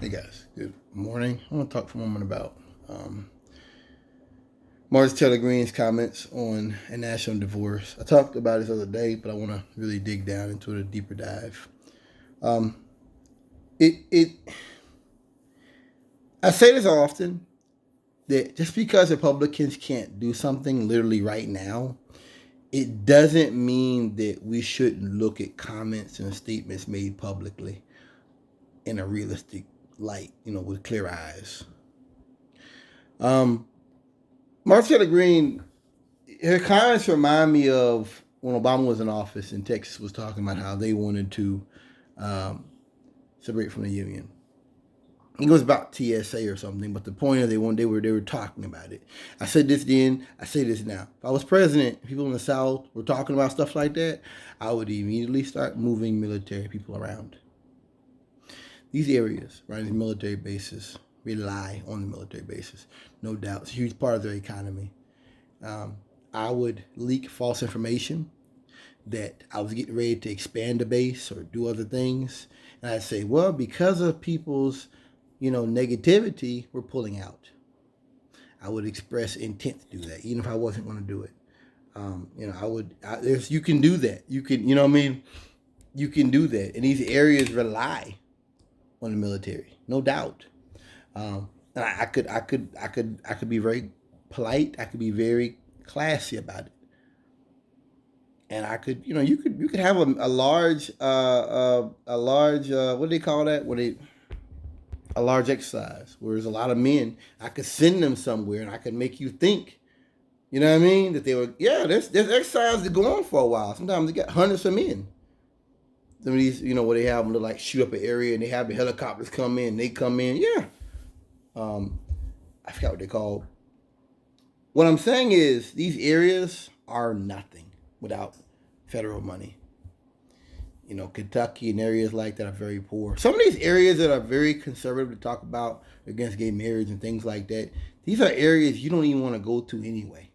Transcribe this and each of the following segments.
Hey guys, good morning. I want to talk for a moment about Marjorie Taylor Greene's comments on a national divorce. I talked about this the other day, but I want to really dig down into it, a deeper dive. Um, it I say this often that just because Republicans can't do something literally right now, it doesn't mean that we shouldn't look at comments and statements made publicly in a realistic light, with clear eyes. Marjorie Taylor Greene, her comments remind me of when Obama was in office and Texas was talking about how they wanted to um, separate from the union. It was about TSA or something, but the point is they were talking about it. I said this then, I say this now. If I was president, people in the South were talking about stuff like that, I would immediately start moving military people around. These areas, right, these military bases, rely on the military bases, no doubt. It's a huge part of their economy. I would leak false information that I was getting ready to expand the base or do other things. And I'd say, well, because of people's, negativity, we're pulling out. I would express intent to do that, even if I wasn't going to do it. You can do that. You can, you know what I mean? You can do that. And these areas rely on the military, no doubt. And I could be very polite. I could be very classy about it. And I could, you could have a large, what do they call that? A large exercise where there's a lot of men. I could send them somewhere, and I could make you think, you know what I mean, that they were, yeah, there's exercises that go on for a while. Sometimes they got hundreds of men. Some of these, where they have them to like shoot up an area, and they have the helicopters come in. They come in, yeah. I forgot what they call. What I'm saying is these areas are nothing without federal money. Kentucky and areas like that are very poor. Some of these areas that are very conservative to talk about against gay marriage and things like that, these are areas you don't even want to go to anyway.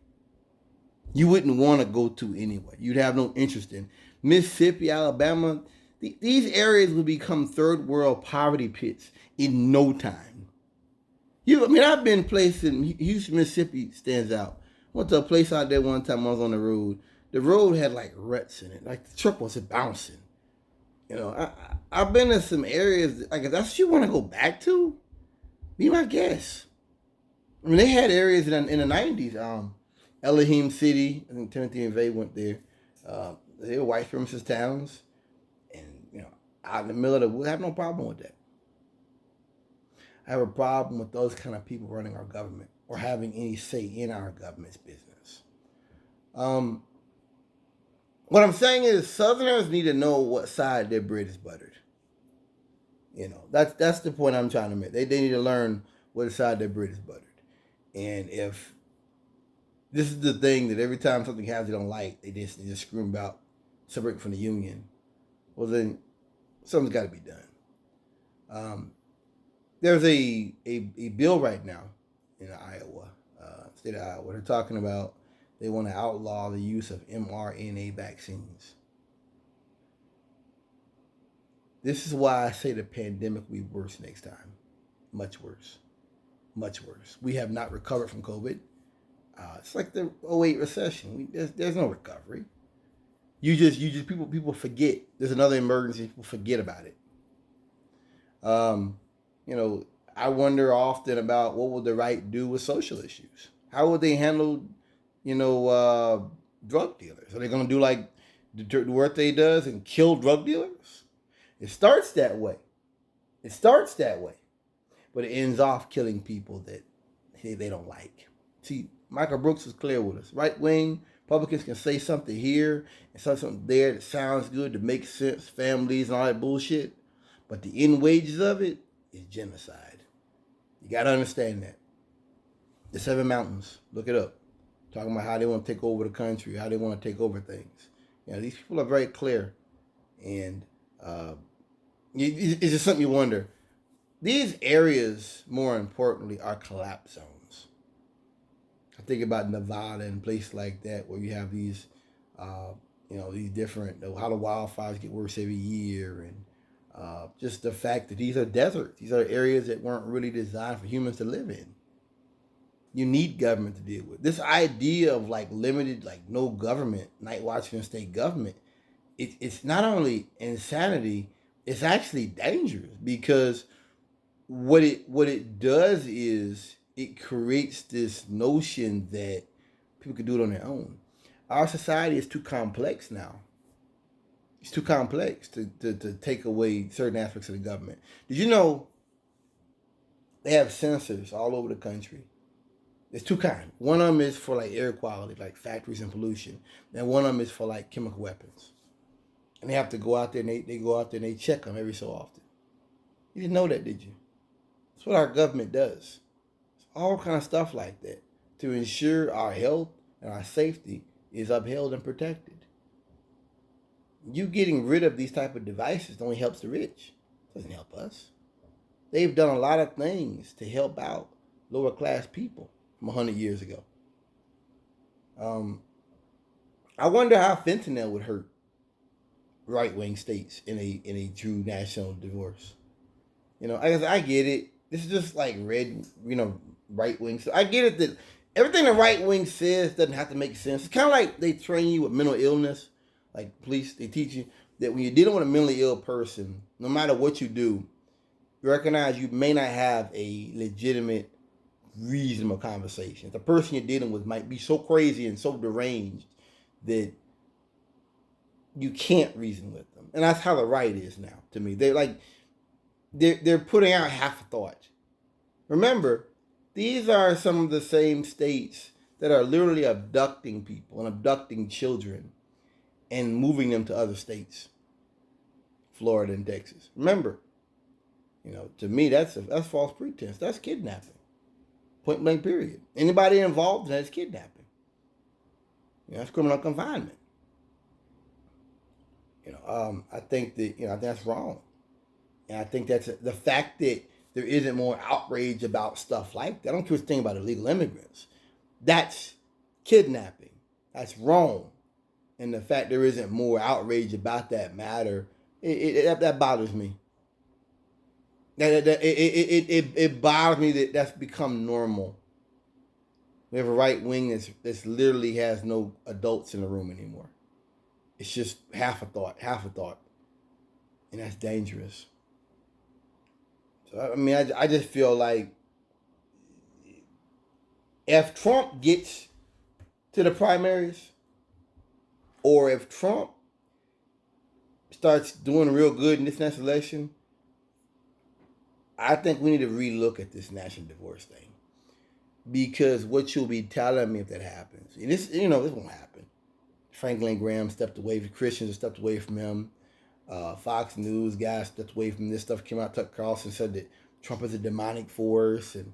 You wouldn't want to go to anyway. You'd have no interest in. Mississippi, Alabama, these areas would become third world poverty pits in no time. I've been places in Houston, Mississippi stands out. Went to a place out there one time I was on the road. The road had like ruts in it. Like the truck was bouncing. I've been to some areas, like, if that's what you want to go back to, be my guest. They had areas in the 90s. Elohim City, I think Timothy and Vay went there. They were white supremacist towns. And, out in the middle of the woods, I have no problem with that. I have a problem with those kind of people running our government or having any say in our government's business. What I'm saying is Southerners need to know what side their bread is buttered. That's the point I'm trying to make. They need to learn what side their bread is buttered. And if this is the thing that every time something happens they don't like, they just scream about separating from the union, well then something's got to be done. There's a bill right now in Iowa, state of Iowa. They're talking about they want to outlaw the use of mRNA vaccines. This is why I say the pandemic will be worse next time. Much worse. Much worse. We have not recovered from COVID. It's like the '08 recession. There's no recovery. People forget. There's another emergency. People forget about it. I wonder often about what would the right do with social issues. How would they handle, drug dealers? Are they going to do like Duarte does and kill drug dealers? It starts that way. But it ends off killing people that they don't like. See, Michael Brooks is clear with us. Right wing Republicans can say something here and say something there that sounds good, to make sense, families and all that bullshit. But the end wages of it is genocide. You got to understand that. The Seven Mountains, look it up. Talking about how they want to take over the country, how they want to take over things. These people are very clear. And it's just something you wonder. These areas, more importantly, are collapse zones. I think about Nevada and places like that where you have these, these different, how the wildfires get worse every year, and Just the fact that these are deserts. These are areas that weren't really designed for humans to live in. You need government to deal with. This idea of like limited, like no government, night watchman state government, it's not only insanity, it's actually dangerous because what it does is it creates this notion that people can do it on their own. Our society is too complex now. It's too complex to take away certain aspects of the government. Did you know they have sensors all over the country? There's two kinds. One of them is for like air quality, like factories and pollution. And one of them is for like chemical weapons. And they have to go out there and they go out there and they check them every so often. You didn't know that, did you? That's what our government does. It's all kind of stuff like that to ensure our health and our safety is upheld and protected. You getting rid of these type of devices only helps the rich. It doesn't help us. They've done a lot of things to help out lower class people from 100 years ago. I wonder how fentanyl would hurt right wing states in a true national divorce. I guess I get it. This is just like right wing. So I get it that everything the right wing says doesn't have to make sense. It's kind of like they train you with mental illness, like police. They teach you that when you're dealing with a mentally ill person, no matter what you do, you recognize you may not have a legitimate, reasonable conversation. The person you're dealing with might be so crazy and so deranged that you can't reason with them, and that's how the right is now. To me, they're putting out half a thought. Remember, these are some of the same states that are literally abducting people and abducting children and moving them to other states, Florida and Texas. Remember, to me, that's false pretense. That's kidnapping. Point blank, period. Anybody involved in that is kidnapping. That's criminal confinement. I think that that's wrong, and I think that's the fact that there isn't more outrage about stuff like that. I don't care what you think about illegal immigrants. That's kidnapping. That's wrong, and the fact there isn't more outrage about that matter, that bothers me. It bothers me that that's become normal. We have a right wing that's literally has no adults in the room anymore. It's just half a thought, and that's dangerous. So I mean, I just feel like if Trump gets to the primaries, or if Trump starts doing real good in this next election, I think we need to relook at this national divorce thing. Because what you'll be telling me if that happens, and this won't happen. Franklin Graham stepped away. The Christians have stepped away from him. Fox News guys stepped away from this stuff. Came out, Tucker Carlson said that Trump is a demonic force, and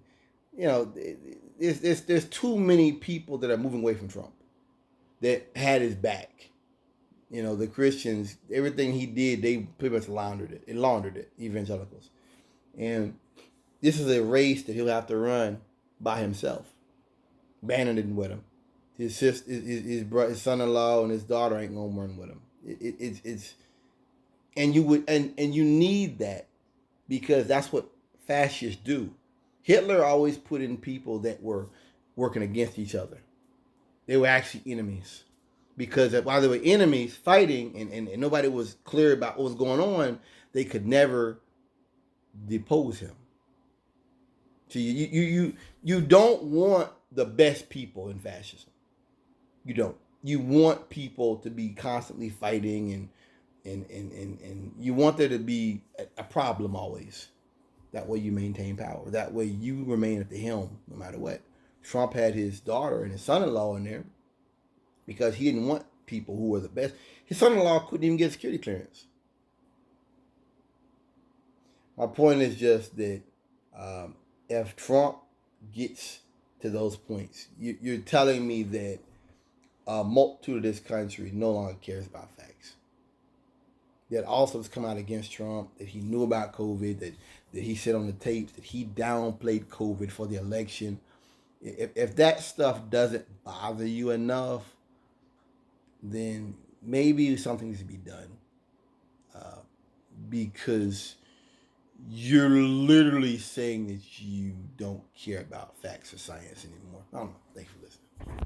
there's too many people that are moving away from Trump that had his back. The Christians, everything he did, they pretty much laundered it, evangelicals. And this is a race that he'll have to run by himself. Bannon didn't with him. His sister, his son-in-law, and his daughter ain't gonna run with him. It's and you need that, because that's what fascists do. Hitler always put in people that were working against each other. They were actually enemies, because while they were enemies fighting and nobody was clear about what was going on, they could never depose him. So you don't want the best people in fascism. You don't. You want people to be constantly fighting, and you want there to be a problem always. That way you maintain power. That way you remain at the helm no matter what. Trump had his daughter and his son-in-law in there because he didn't want people who were the best. His son-in-law couldn't even get security clearance. My point is just that if Trump gets to those points, you're telling me that a multitude of this country no longer cares about facts. That also has come out against Trump, that he knew about COVID, that he said on the tapes that he downplayed COVID for the election. If that stuff doesn't bother you enough, then maybe something needs to be done. because you're literally saying that you don't care about facts or science anymore. I don't know. Thanks for listening.